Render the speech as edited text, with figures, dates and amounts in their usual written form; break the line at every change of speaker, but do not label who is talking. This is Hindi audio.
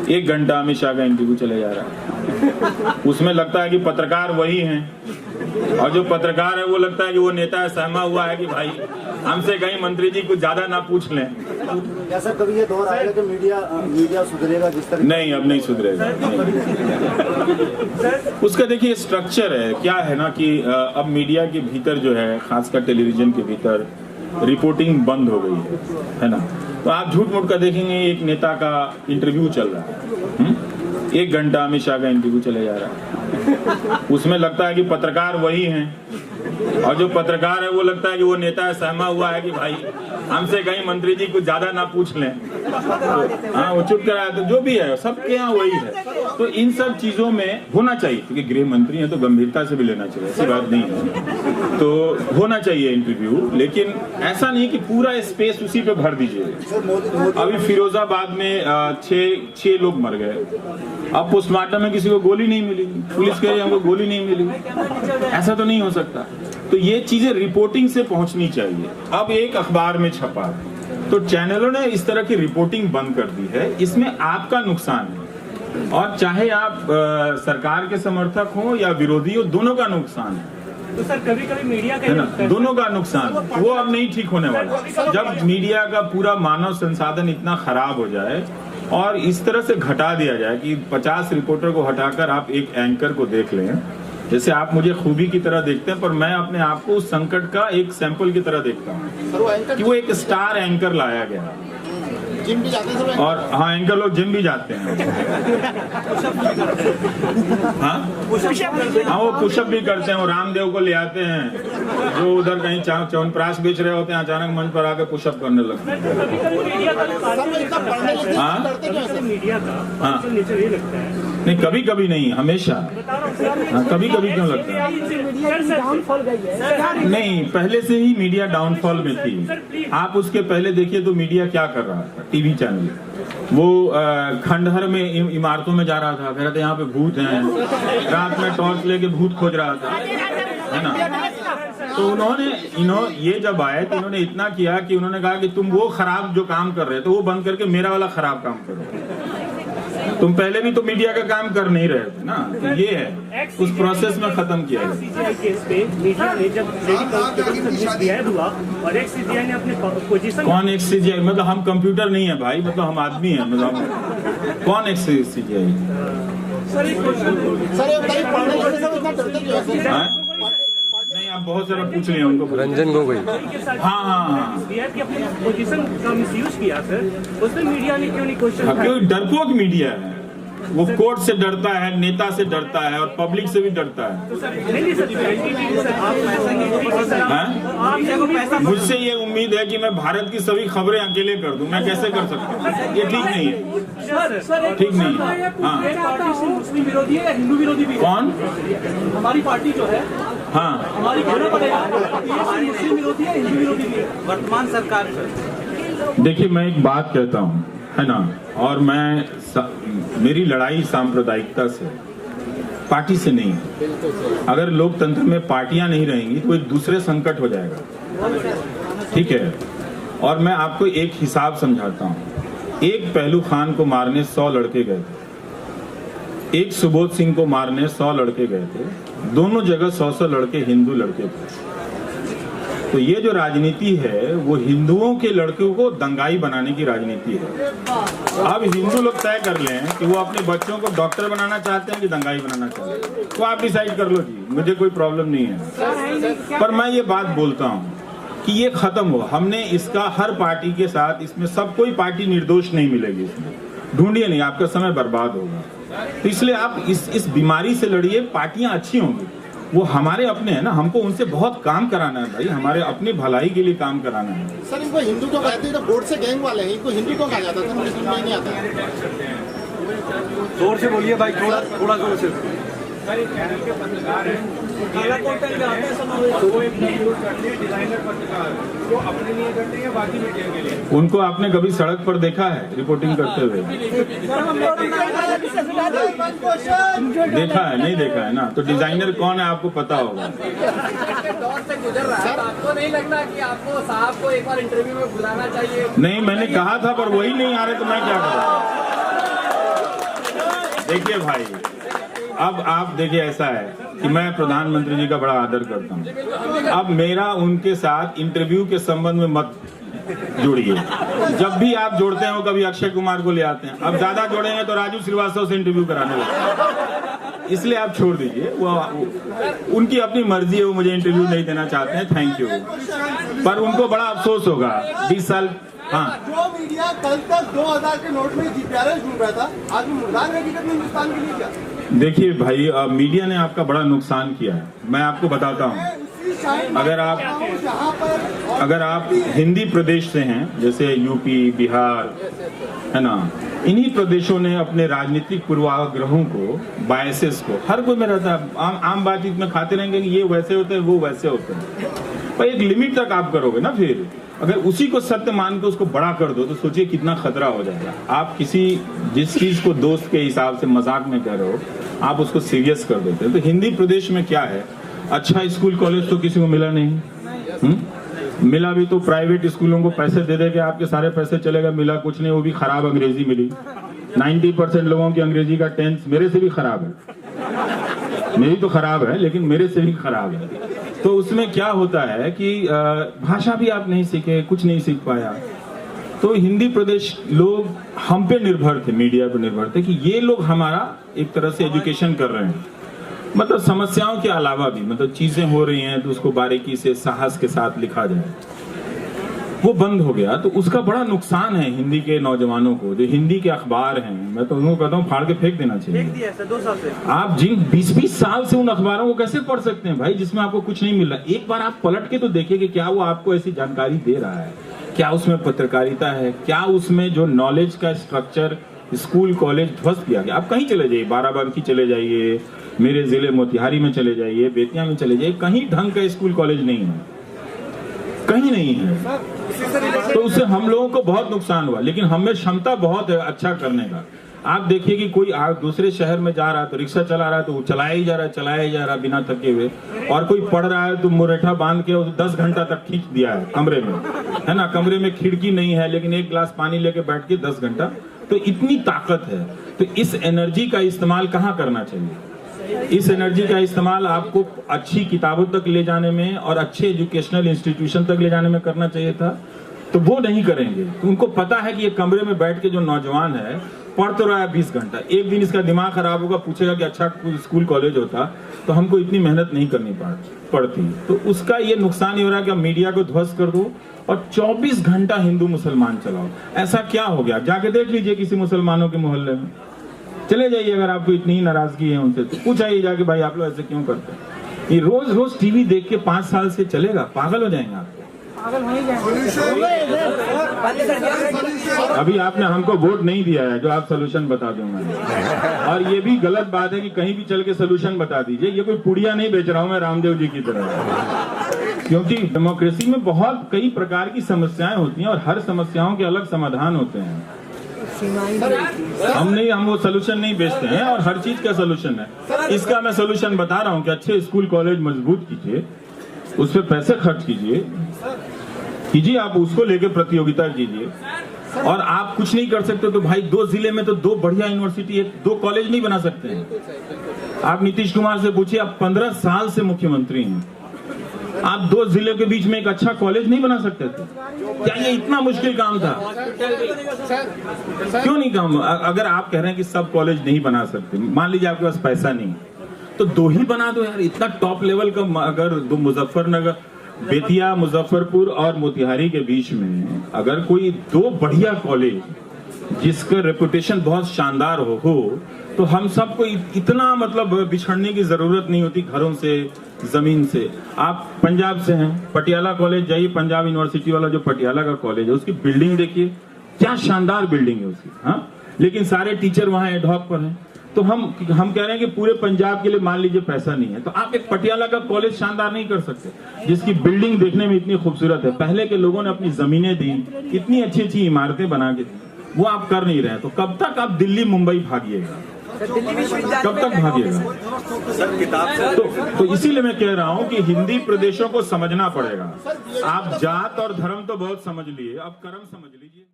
1 घंटा अमित शाह का इंटरव्यू चले जा रहा है। उसमें लगता है कि पत्रकार वही हैं और जो पत्रकार है वो लगता है कि वो नेता है, सहमा हुआ है कि भाई हमसे कहीं मंत्री जी कुछ ज्यादा ना पूछ लें।
ऐसा कभी ये दौर आएगा कि मीडिया सुधरेगा जिस तरह?
नहीं, अब नहीं सुधरेगा। उसका देखिए स्ट्रक्चर है, क्या है ना कि अब मीडिया के भीतर जो है, खासकर टेलीविजन के भीतर रिपोर्टिंग बंद हो गई है ना। तो आप झूठ मूठ का देखेंगे, एक नेता का इंटरव्यू चल रहा है, 1 घंटा अमित शाह का इंटरव्यू चले जा रहा है। उसमें लगता है कि पत्रकार वही हैं और जो पत्रकार है वो लगता है कि वो नेता है, सहमा हुआ है कि भाई हमसे कहीं मंत्री जी कुछ ज्यादा ना पूछ लें। हाँ, वो चुप कराया, तो जो भी है सबके यहाँ वही है। तो इन सब चीजों में होना चाहिए, क्योंकि गृह मंत्री है तो गंभीरता से भी लेना चाहिए, ऐसी बात नहीं है। तो होना चाहिए इंटरव्यू, लेकिन ऐसा नहीं कि पूरा स्पेस उसी पे भर दीजिए। अभी फिरोजाबाद में 6 लोग मर गए, अब पोस्टमार्टम में किसी को गोली नहीं मिली, पुलिस कह रही है हमको गोली नहीं मिली। ऐसा तो नहीं हो सकता। तो ये चीजें रिपोर्टिंग से पहुंचनी चाहिए। अब एक अखबार में छपा तो चैनलों ने इस तरह की रिपोर्टिंग बंद कर दी है, इसमें आपका नुकसान है। और चाहे आप सरकार के समर्थक हो या विरोधी हो, दोनों का नुकसान है।
तो सर कभी मीडिया का
है ना, दोनों का नुकसान। वो अब नहीं ठीक होने वाला। जब मीडिया का पूरा मानव संसाधन इतना खराब हो जाए और इस तरह से घटा दिया जाए कि 50 रिपोर्टर को हटाकर आप एक एंकर को देख लें, जैसे आप मुझे खूबी की तरह देखते हैं, पर मैं अपने आप को उस संकट का एक सैंपल की तरह देखता हूँ कि वो एक स्टार एंकर लाया गया।
जिम भी जाते हैं
और हाँ, एंकर लोग जिम भी जाते हैं। हाँ, वो पुशअप भी करते हैं। वो रामदेव को ले आते हैं जो उधर कहीं च्यवनप्राश बेच रहे होते हैं, अचानक मंच पर आकर पुशअप करने लगते हैं। हाँ, नहीं, कभी कभी नहीं, हमेशा। हाँ, कभी कभी क्यों लगता है? नहीं, पहले से ही मीडिया डाउनफॉल में थी। आप उसके पहले देखिए तो मीडिया क्या कर रहा था। टीवी चैनल वो खंडहर में इमारतों में जा रहा था, कह रहे थे यहाँ पे भूत हैं, रात में टॉर्च लेके भूत खोज रहा था, है ना। तो ये जब आए तो इन्होंने इतना किया कि उन्होंने कहा कि तुम वो खराब जो काम कर रहे थे वो बंद करके मेरा वाला खराब काम करो। तुम पहले भी तो मीडिया का काम कर नहीं रहे थे ना। तो ये है, उस प्रोसेस में खत्म किया है।
सीजीआई केस पे मीडिया ने जब और एक सीजीआई ने अपने पोजीशन।
कौन एक सीजीआई? मतलब हम कंप्यूटर नहीं है भाई, मतलब हम आदमी हैं। मतलब कौन एक सीजीआई? नहीं, आप बहुत सारा पूछ रहे हैं उनको।
रंजन गोगोई।
हाँ,
अपनी पोजीशन का मिसयूज किया सर, उसमें मीडिया ने क्यों नहीं क्वेश्चन?
क्योंकि डरपोक मीडिया है, वो कोर्ट से डरता है, नेता से डरता है और पब्लिक से भी डरता है। मुझसे ये उम्मीद है कि मैं भारत की सभी खबरें अकेले कर दूं, मैं कैसे कर सकता हूँ? ये ठीक नहीं है, ठीक नहीं है। हाँ,
मुस्लिम विरोधी है, हिंदू विरोधी भी?
कौन?
हमारी पार्टी जो है,
हाँ,
हमारी मुस्लिम विरोधी है, हिंदू विरोधी भी है वर्तमान सरकार।
देखिए, मैं एक बात कहता हूँ, है ना, और मेरी लड़ाई सांप्रदायिकता से, पार्टी से नहीं है। अगर लोकतंत्र में पार्टियां नहीं रहेंगी तो एक दूसरे संकट हो जाएगा, ठीक है। और मैं आपको एक हिसाब समझाता हूँ। एक पहलू खान को मारने 100 लड़के गए थे, एक सुबोध सिंह को मारने 100 लड़के गए थे, दोनों जगह 100 लड़के हिंदू लड़के थे। तो ये जो राजनीति है वो हिंदुओं के लड़कों को दंगाई बनाने की राजनीति है। अब हिंदू लोग तय कर लें कि वो अपने बच्चों को डॉक्टर बनाना चाहते हैं कि दंगाई बनाना चाहते हैं, तो आप डिसाइड कर लो जी, मुझे कोई प्रॉब्लम नहीं है। पर मैं ये बात बोलता हूँ कि ये खत्म हो। हमने इसका हर पार्टी के साथ, इसमें सब कोई पार्टी निर्दोष नहीं मिलेगी, इसमें ढूंढिए नहीं, आपका समय बर्बाद होगा। तो इसलिए आप इस बीमारी से लड़िए। पार्टियां अच्छी होंगी, वो हमारे अपने हैं ना, हमको उनसे बहुत काम कराना है भाई, हमारे अपनी भलाई के लिए काम कराना है।
सर, इनको हिंदू तो कहते हैं, बोर्ड से गैंग वाले हैं, इनको हिंदू तो कहा जाता था, मुझे समझ नहीं आता।
जोर से बोलिए भाई, थोड़ा जोर से।
उनको आपने कभी सड़क पर देखा है रिपोर्टिंग करते हुए? देखा है? नहीं देखा है ना। तो डिजाइनर कौन है आपको पता होगा।
दौर से गुजर रहा है, आपको नहीं लगता कि आपको साहब को एक बार इंटरव्यू में बुलाना चाहिए?
नहीं, मैंने कहा था पर वही नहीं आ रहे, तो मैं क्या करूँ। देखिए भाई, अब आप देखिए, ऐसा है कि मैं प्रधानमंत्री जी का बड़ा आदर करता हूँ। अब मेरा उनके साथ इंटरव्यू के संबंध में मत जोड़िए। जब भी आप जोड़ते हैं वो कभी अक्षय कुमार को ले आते हैं, अब ज्यादा जोड़ेंगे तो राजू श्रीवास्तव से इंटरव्यू कराने लगेंगे, इसलिए आप छोड़ दीजिए। वो उनकी अपनी मर्जी है, वो मुझे इंटरव्यू नहीं देना चाहते हैं, थैंक यू। पर उनको बड़ा अफसोस होगा 20 साल। हाँ,
जो मीडिया कल तक 2000 के नोट में जीपीआरएस ढूंढ रहा था, आज मुर्दान हकीकत में हिंदुस्तान के लिए क्या?
देखिए भाई, मीडिया ने आपका बड़ा नुकसान किया है, मैं आपको बताता हूँ। अगर आप हिंदी प्रदेश से हैं, जैसे यूपी, बिहार, है ना, इन्हीं प्रदेशों ने अपने राजनीतिक पूर्वाग्रहों को, बायसेस को, हर कोई में रहता है, आम बातचीत में खाते रहेंगे कि ये वैसे होते हैं, वो वैसे होते हैं, पर एक लिमिट तक आप करोगे ना। फिर अगर उसी को सत्य मान के उसको बड़ा कर दो तो सोचिए कितना खतरा हो जाएगा। आप जिस चीज को दोस्त के हिसाब से मजाक में कह रहे हो, आप उसको सीरियस कर देते हैं। तो हिंदी प्रदेश में क्या है, अच्छा स्कूल कॉलेज तो किसी को मिला नहीं। मिला भी तो प्राइवेट स्कूलों को पैसे दे दे के आपके सारे पैसे चलेगा, मिला कुछ नहीं, वो भी खराब अंग्रेजी मिली। 90% लोगों की अंग्रेजी का टेंस मेरे से भी खराब है, मेरी तो खराब है लेकिन मेरे से भी खराब है। तो उसमें क्या होता है कि भाषा भी आप नहीं सीखे, कुछ नहीं सीख पाया। तो हिंदी प्रदेश लोग हम पे निर्भर थे, मीडिया पे निर्भर थे कि ये लोग हमारा एक तरह से एजुकेशन कर रहे हैं, मतलब समस्याओं के अलावा भी, मतलब चीजें हो रही हैं तो उसको बारीकी से, साहस के साथ लिखा जाए। वो बंद हो गया तो उसका बड़ा नुकसान है हिंदी के नौजवानों को। जो हिंदी के अखबार हैं, मैं तो उनको कहता हूँ फाड़ के फेंक देना चाहिए।
फेंक दिया सर 2 साल से।
आप जिन 20-20 साल से उन अखबारों को कैसे पढ़ सकते हैं भाई, जिसमें आपको कुछ नहीं मिल रहा। एक बार आप पलट के तो देखिए कि क्या वो आपको ऐसी जानकारी दे रहा है, क्या उसमें पत्रकारिता है, क्या उसमें जो नॉलेज का स्ट्रक्चर स्कूल कॉलेज ध्वस्त किया गया। आप कहीं चले जाइए, बाराबंकी चले जाइए, मेरे जिले मोतिहारी में चले जाइए, बेतिया में चले जाइए, कहीं ढंग का स्कूल कॉलेज नहीं है, कहीं नहीं है। तो उससे हम लोगों को बहुत नुकसान हुआ, लेकिन हमें क्षमता बहुत है अच्छा करने का। आप देखिए कि कोई दूसरे शहर में जा रहा है तो रिक्शा चला रहा है तो वो चलाया ही जा रहा है बिना थके हुए, और कोई पढ़ रहा है तो मुरेठा बांध के 10 घंटा तक खींच दिया है कमरे में, है ना। कमरे में खिड़की नहीं है लेकिन एक गिलास पानी लेके बैठ के 10 घंटा, तो इतनी ताकत है। तो इस एनर्जी का इस्तेमाल कहाँ करना चाहिए? इस एनर्जी का इस्तेमाल आपको अच्छी किताबों तक ले जाने में और अच्छे एजुकेशनल इंस्टीट्यूशन तक ले जाने में करना चाहिए था, तो वो नहीं करेंगे। तो उनको पता है कि ये कमरे में बैठ के जो नौजवान है पढ़ तो रहा है 20 घंटा, एक दिन इसका दिमाग खराब होगा, पूछेगा कि अच्छा स्कूल कॉलेज होता तो हमको इतनी मेहनत नहीं करनी पड़ती। तो उसका ये नुकसान ही हो रहा है कि मीडिया को ध्वस्त कर दो और 24 घंटा हिंदू मुसलमान चलाओ। ऐसा क्या हो गया? जाके देख लीजिए किसी मुसलमानों के मोहल्ले में, चले जाइए, अगर आपको इतनी नाराजगी है उनसे तो पूछाइए जाके, भाई आप लोग ऐसे क्यों करते हैं? ये रोज रोज टीवी देख के 5 साल से चलेगा? पागल हो जाएंगे आप। अभी आपने हमको वोट नहीं दिया है जो आप सोल्यूशन बता दूंगा, और ये भी गलत बात है कि कहीं भी चल के सोल्यूशन बता दीजिए। ये कोई पुड़िया नहीं बेच रहा हूं मैं रामदेव जी की तरह, क्योंकि डेमोक्रेसी में बहुत कई प्रकार की समस्याएं होती हैं और हर समस्याओं के अलग समाधान होते हैं। हम वो सोल्यूशन नहीं बेचते हैं, और हर चीज का सोल्यूशन है। इसका मैं सोल्यूशन बता रहा हूँ कि अच्छे स्कूल कॉलेज मजबूत कीजिए, उस पर पैसे खर्च कीजिए, आप उसको लेके प्रतियोगिता कीजिए। और आप कुछ नहीं कर सकते तो भाई 2 जिले में तो 2 बढ़िया यूनिवर्सिटी, 2 कॉलेज नहीं बना सकते हैं। आप नीतीश कुमार से पूछिए, आप 15 साल से मुख्यमंत्री हैं, आप 2 जिले के बीच में एक अच्छा कॉलेज नहीं बना सकते थे? क्या ये इतना मुश्किल काम था? क्यों नहीं काम? अगर आप कह रहे हैं कि सब कॉलेज नहीं बना सकते, मान लीजिए आपके पास पैसा नहीं, तो 2 ही बना दो यार। इतना टॉप लेवल का, अगर 2 मुजफ्फरनगर, बेतिया, मुजफ्फरपुर और मोतिहारी के बीच में अगर कोई 2 बढ़िया कॉलेज जिसका रेपुटेशन बहुत शानदार हो तो हम सबको इतना मतलब बिछड़ने की जरूरत नहीं होती घरों से, जमीन से। आप पंजाब से हैं, पटियाला कॉलेज जाइए, पंजाब यूनिवर्सिटी वाला जो पटियाला का कॉलेज है उसकी बिल्डिंग देखिए, क्या शानदार बिल्डिंग है उसकी, हाँ, लेकिन सारे टीचर वहां एडहॉक पर हैं। तो हम कह रहे हैं कि पूरे पंजाब के लिए मान लीजिए पैसा नहीं है, तो आप एक पटियाला का कॉलेज शानदार नहीं कर सकते जिसकी बिल्डिंग देखने में इतनी खूबसूरत है। पहले के लोगों ने अपनी जमीनें दी, इतनी अच्छी अच्छी इमारतें बना के दी, वो आप कर नहीं रहे। तो कब तक आप दिल्ली मुंबई भागिएगा? कब तक भागिएगा? तो इसीलिए मैं कह रहा हूं कि हिंदी प्रदेशों को समझना पड़ेगा। आप जात और धर्म तो बहुत समझ लिए, अब कर्म समझ लीजिए।